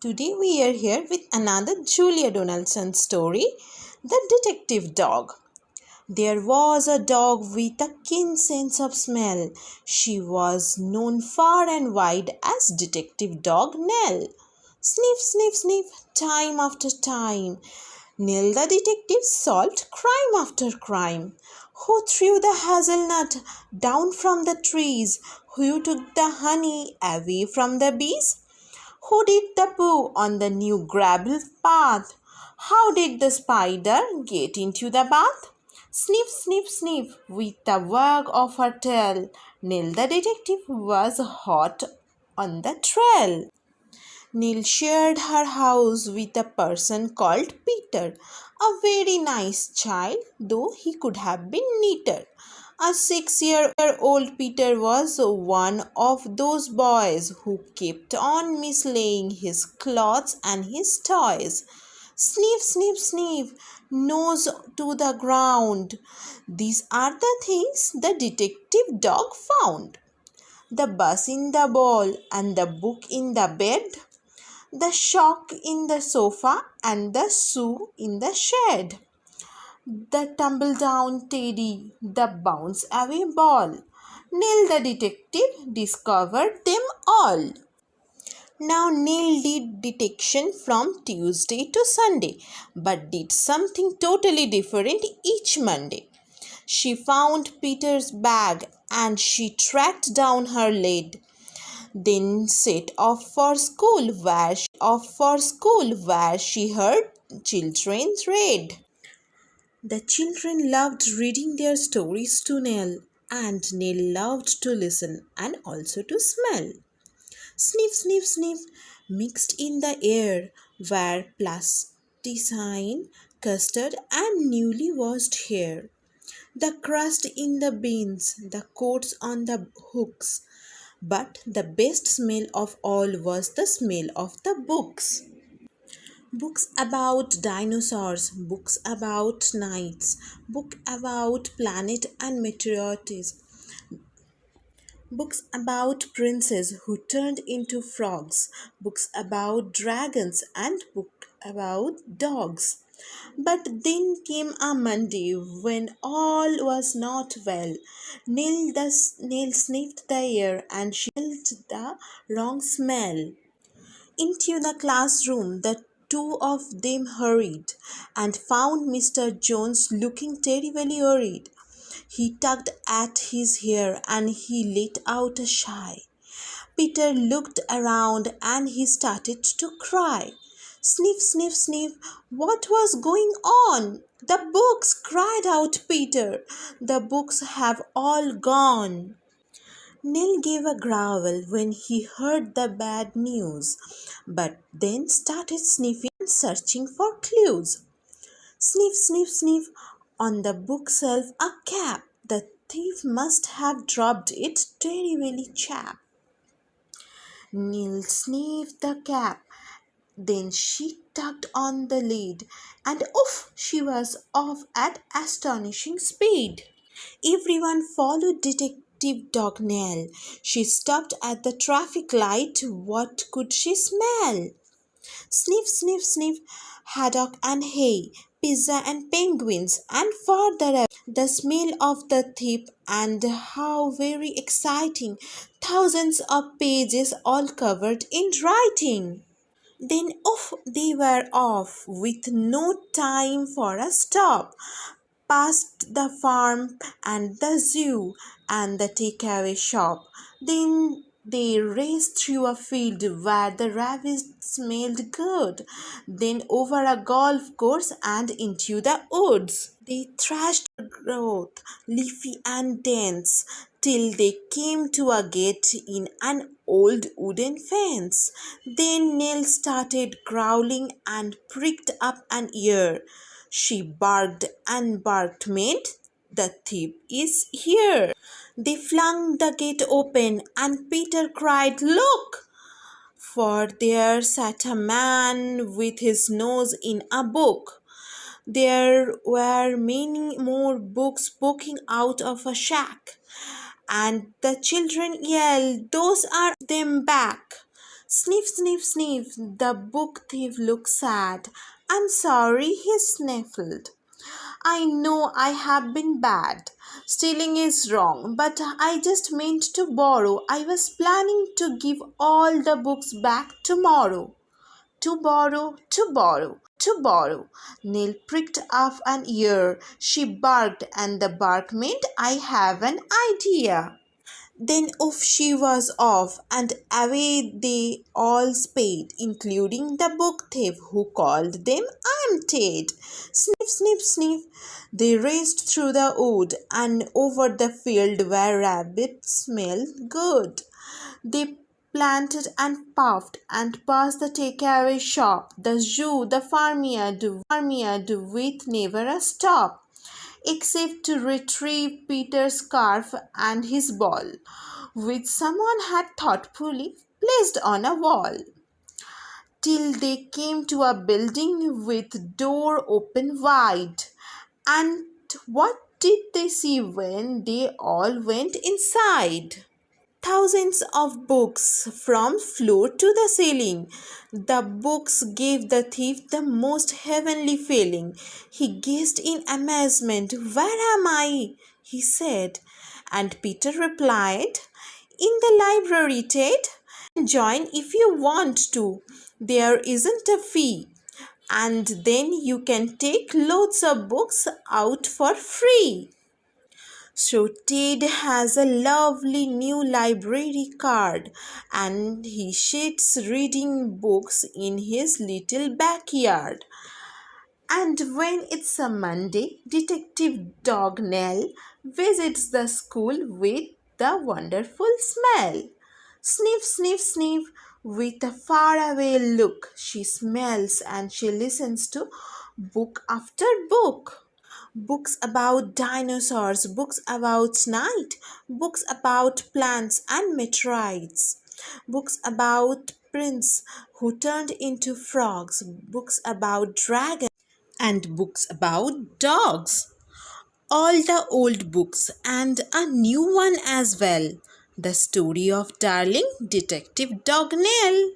Today we are here with another Julia Donaldson story, The Detective Dog. There was a dog with a keen sense of smell. She was known far and wide as Detective Dog Nell. Sniff, sniff, sniff, time after time. Nell the detective solved crime after crime. Who threw the hazelnut down from the trees? Who took the honey away from the bees? Who did the poo on the new gravel path? How did the spider get into the bath? Sniff, sniff, sniff, with the wag of her tail, Nell the detective was hot on the trail. Nell shared her house with a person called Peter, a very nice child, though he could have been neater. A 6-year-old Peter was one of those boys who kept on mislaying his clothes and his toys. Sniff, sniff, sniff, nose to the ground. These are the things the detective dog found. The bus in the ball and the book in the bed, the shock in the sofa and the shoe in the shed, the tumble down teddy, the bounce away ball. Neil the detective discovered them all. Now Neil did detection from Tuesday to Sunday, but did something totally different each Monday. She found Peter's bag and she tracked down her lead, then set off for school where she heard children read. The children loved reading their stories to Nell, and Nell loved to listen and also to smell. Sniff, sniff, sniff, mixed in the air were plasticine, custard, and newly washed hair. The crust in the beans, the coats on the hooks. But the best smell of all was the smell of the books. Books about dinosaurs, books about knights, book about planet and meteorites, books about princes who turned into frogs, books about dragons and book about dogs. But then came a Monday when all was not well. Neil sniffed the air and she smelled the wrong smell. Into the classroom the two of them hurried, and found Mr. Jones looking terribly worried. He tugged at his hair and he let out a sigh. Peter looked around and he started to cry. Sniff, sniff, sniff, what was going on? The books, cried out Peter. The books have all gone. Nell gave a growl when he heard the bad news, but then started sniffing and searching for clues. Sniff, sniff, sniff, on the bookshelf a cap. The thief must have dropped it terribly, chap. Nell sniffed the cap. Then she tugged on the lid, and oof, she was off at astonishing speed. Everyone followed Detective Dog Nell. She stopped at the traffic light. What could she smell? Sniff, sniff, sniff, haddock and hay, pizza and penguins, and further away, the smell of the thief, and how very exciting! Thousands of pages all covered in writing. Then off they were off, with no time for a stop, past the farm and the zoo and the takeaway shop. Then they raced through a field where the rabbits smelled good, then over a golf course and into the woods. They thrashed the growth, leafy and dense, till they came to a gate in an old wooden fence. Then Nell started growling and pricked up an ear. She barked and barked meant the thief is here. They flung the gate open and Peter cried, "Look!" For there sat a man with his nose in a book. There were many more books poking out of a shack, and the children yelled, "Those are them back!" Sniff, sniff, sniff. The book thief looked sad. I'm sorry, he sniffled. I know I have been bad. Stealing is wrong, but I just meant to borrow. I was planning to give all the books back tomorrow. To borrow, to borrow, to borrow. Nell pricked up an ear. She barked, and the bark meant I have an idea. Then off she was off, and away they all sped, including the book thief, who called them I'm Ted. Sniff, sniff, sniff. They raced through the wood and over the field where rabbits smelled good. They planted and puffed and past the takeaway shop, the zoo, the farmyard with never a stop, except to retrieve Peter's scarf and his ball, which someone had thoughtfully placed on a wall, till they came to a building with door open wide. And what did they see when they all went inside? Thousands of books from floor to the ceiling. The books gave the thief the most heavenly feeling. He gazed in amazement. Where am I? He said. And Peter replied, in the library, Ted. Join if you want to. There isn't a fee. And then you can take loads of books out for free. So Ted has a lovely new library card and he sits reading books in his little backyard. And when it's a Monday, Detective Dog Nell visits the school with the wonderful smell. Sniff, sniff, sniff. With a faraway look, she smells and she listens to book after book. Books about dinosaurs, books about night, books about plants and meteorites, books about prince who turned into frogs, books about dragons, and books about dogs. All the old books and a new one as well. The story of darling Detective Dog Nell.